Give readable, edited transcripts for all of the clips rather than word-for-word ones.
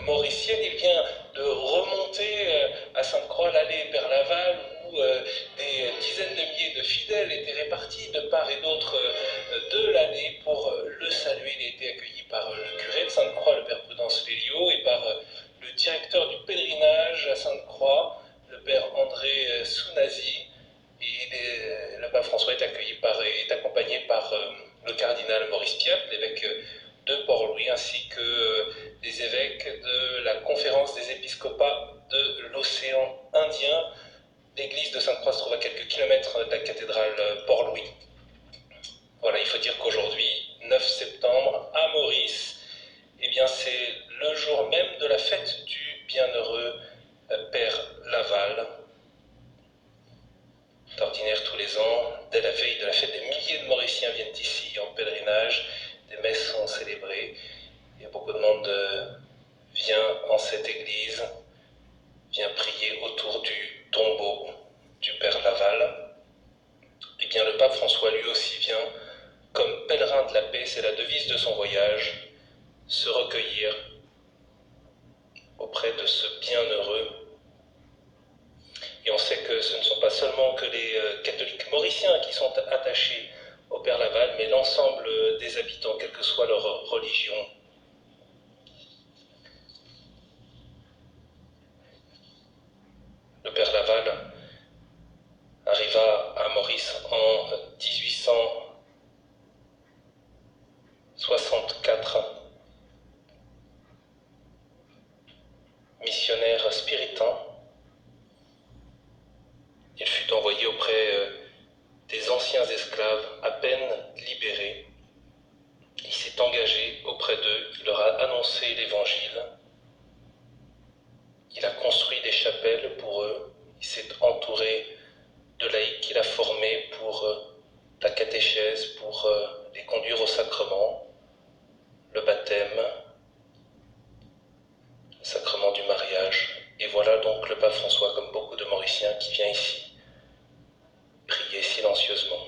mauricienne, et bien de remonter à Sainte-Croix l'allée vers Laval, où des dizaines de milliers de fidèles étaient répartis de part et d'autre de l'allée pour le saluer. Il a été accueilli par le curé de Sainte-Croix, le père Prudence Léliot, et par le directeur du pèlerinage à Sainte-Croix, le père André Sounazi. Et le pape François est accompagné par le cardinal Maurice Piat, l'évêque de Port-Louis, ainsi que des évêques de la conférence des épiscopats de l'océan Indien. L'église de Sainte-Croix se trouve à quelques kilomètres de la cathédrale Port-Louis. Voilà, il faut dire qu'aujourd'hui, 9 septembre, à Maurice, eh bien c'est le jour même de la fête du bienheureux Père Laval. D'ordinaire, tous les ans, dès la veille de la fête, des milliers de Mauriciens viennent ici en pèlerinage, des messes sont célébrées, et beaucoup de monde vient en cette église, vient prier autour du tombeau du Père Laval. Et bien le pape François lui aussi vient, comme pèlerin de la paix, c'est la devise de son voyage, se recueillir auprès de ce bienheureux. Et on sait que ce ne sont pas seulement que les catholiques mauriciens qui sont attachés au Père Laval, mais l'ensemble des habitants, quelle que soit leur religion. Le Père Laval arriva à Maurice en 1864, missionnaire spiritain. Il fut envoyé auprès des anciens esclaves à peine libérés. Il s'est engagé auprès d'eux, il leur a annoncé l'évangile. Il a construit des chapelles pour eux, il s'est entouré de laïcs qu'il a formés pour la catéchèse, pour les conduire au sacrement, le baptême, le sacrement du mariage. Et voilà donc le pape François, comme beaucoup de Mauriciens, qui vient ici prier silencieusement.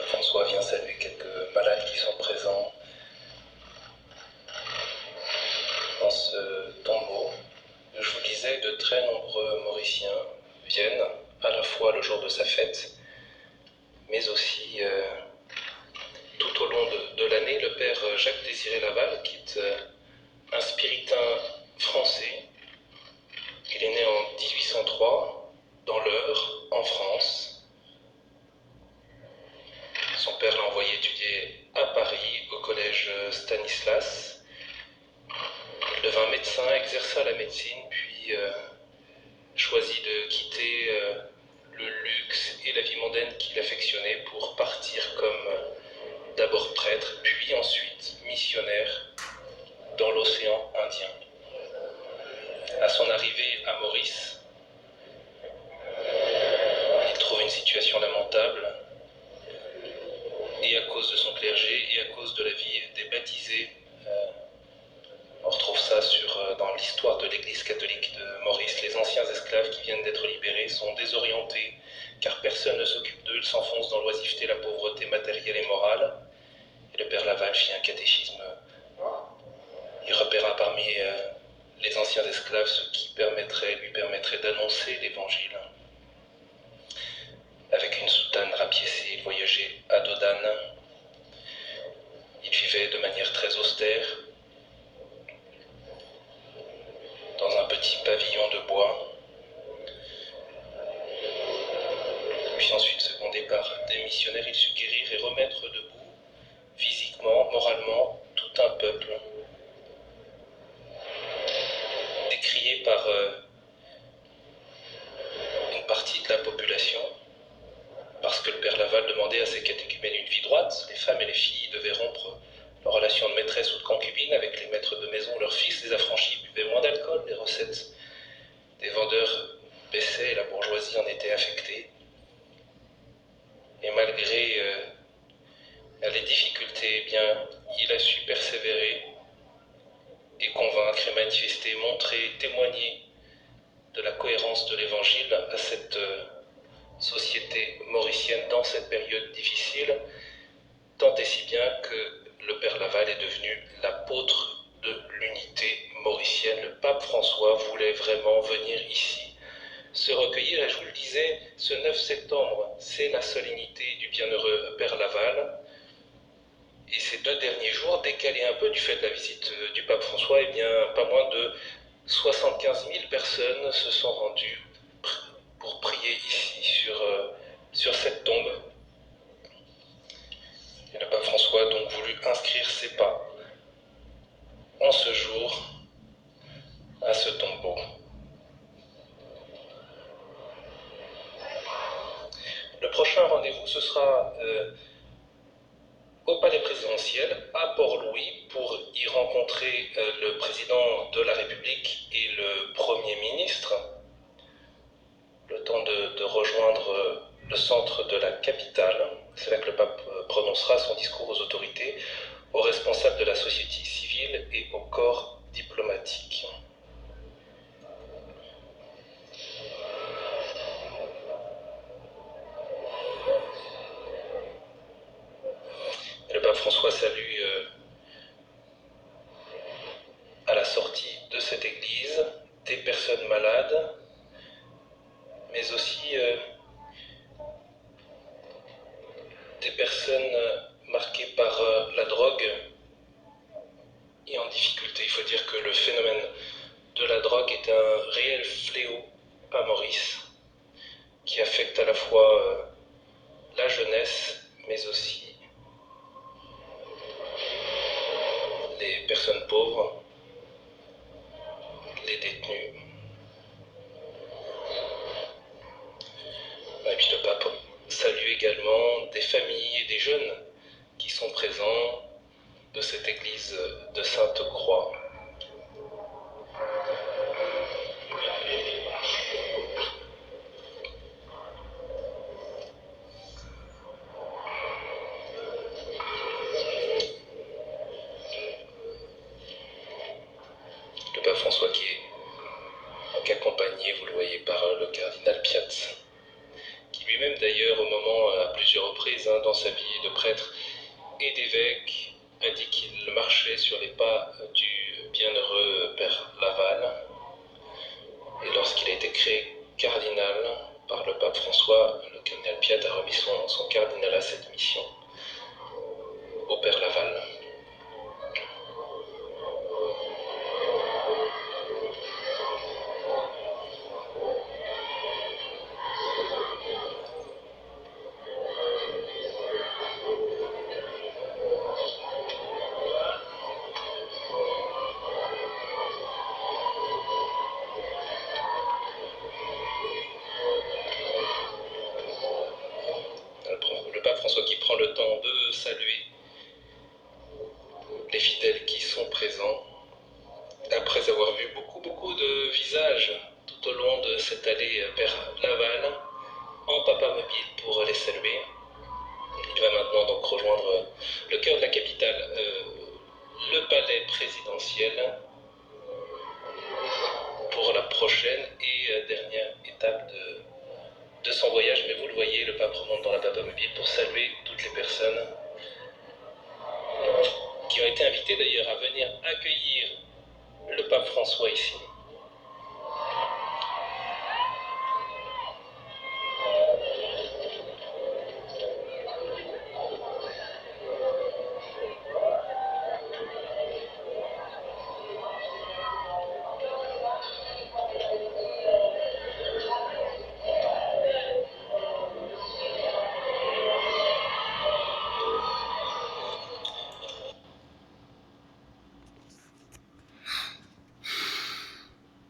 François vient saluer quelques malades qui sont présents dans ce tombeau. Je vous disais, de très nombreux Mauriciens viennent à la fois le jour de sa fête, mais aussi tout au long de l'année. Le père Jacques-Désiré Laval quitte un spiritain français. Il est né en 1803 dans l'Eure, en France. médecine, puis choisit de quitter le luxe et la vie mondaine qu'il affectionnait pour partir comme d'abord prêtre, puis ensuite missionnaire dans l'océan Indien. À son arrivée à Maurice, il trouve une situation lamentable, et à cause de son clergé et à cause de la vie des baptisés. On retrouve ça dans l'histoire de l'Église catholique de Maurice. Les anciens esclaves qui viennent d'être libérés sont désorientés, car personne ne s'occupe d'eux, ils s'enfoncent dans l'oisiveté, la pauvreté matérielle et morale. Et le père Laval fit un catéchisme. Il repéra parmi les anciens esclaves ce qui lui permettrait d'annoncer l'Évangile. Avec une soutane rapiécée, il voyageait à Dodane. Il vivait de manière très austère, dans un petit pavillon de bois, puis ensuite secondé par des missionnaires, il sut guérir et remettre debout, physiquement, moralement, tout un peuple, décrié par une partie de la population, parce que le père Laval demandait à ses catéchumènes une vie droite. Les femmes et les filles devaient rompre leur relation de maîtresse ou de concubine avec les maîtres de maison. Leurs fils, les affranchis, buvaient moins d'alcool, les recettes des vendeurs baissaient et la bourgeoisie en était affectée. Et malgré les difficultés, eh bien, il a su persévérer et convaincre et manifester, montrer, témoigner de la cohérence de l'Évangile à cette société mauricienne dans cette période difficile, tant et si bien que le père Laval est devenu l'apôtre de l'unité mauricienne. Le pape François voulait vraiment venir ici se recueillir, et je vous le disais, ce 9 septembre, c'est la solennité du bienheureux père Laval. Et ces 2 derniers jours, décalés un peu du fait de la visite du pape François, eh bien, pas moins de 75 000 personnes se sont rendues pour prier ici sur cette tombe. Et le pape François a donc voulu inscrire ses pas en ce jour à ce tombeau. Le prochain rendez-vous, ce sera au palais présidentiel à Port-Louis pour y rencontrer le président de la République et le Premier ministre, le temps de rejoindre le centre de la capitale. C'est là que le pape prononcera son discours aux autorités, aux responsables de la société civile et au corps diplomatique. Et le pape François salue à la sortie de cette église des personnes malades, mais aussi des personnes marquées par la drogue et en difficulté. Il faut dire que le phénomène de la drogue est un réel fléau à Maurice, qui affecte à la fois la jeunesse, mais aussi les personnes pauvres, les détenus. Et puis le pape salue également des familles et des jeunes qui sont présents de cette église de Sainte-Croix. Le pape François qui est accompagné, vous le voyez, par le cardinal Piat, qui lui-même d'ailleurs, au moment, à plusieurs reprises, dans sa vie de prêtre et d'évêque, a dit qu'il marchait sur les pas du bienheureux père Laval. Et lorsqu'il a été créé cardinal par le pape François, le cardinal Piat a remis son cardinal à cette mission au père Laval. s'est allé vers Laval en papamobile pour les saluer. Il va maintenant donc rejoindre le cœur de la capitale, le palais présidentiel, pour la prochaine et dernière étape de son voyage. Mais vous le voyez, le pape remonte dans la papamobile pour saluer toutes les personnes qui ont été invitées d'ailleurs à venir accueillir le pape François ici.